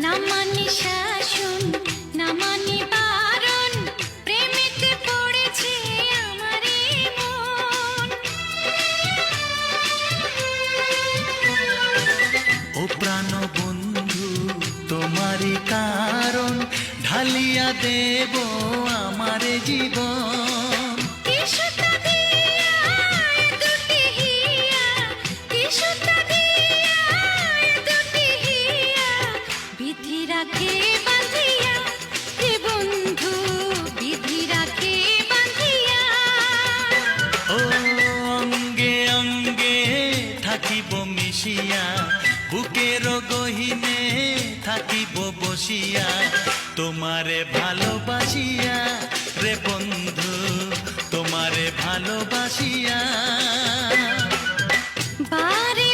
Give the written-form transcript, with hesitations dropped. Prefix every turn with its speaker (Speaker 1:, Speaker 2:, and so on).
Speaker 1: না মানি শাসন, না মানি বারণ, প্রেমেতে পড়েছে আমারে মন।
Speaker 2: ও প্রাণ বন্ধু তোমারই কারণ, ঢালিয়া দেব আমারে জীবন।
Speaker 1: তিসুতা দিয়া দুটি হিয়া, তিসুতা দিয়া দুটি হিয়া, বিধি রাখে বাঁধিয়া রে বন্ধু, বিধি রাখে বাঁধিয়া।
Speaker 2: ও অঙ্গে অঙ্গে থাকিব মিশিয়া, বুকের গহিনে থাকিব বসিয়া, তোমারে ভালোবাসিয়া রে বন্ধু, তোমারে ভালোবাসিয়া।
Speaker 1: বারে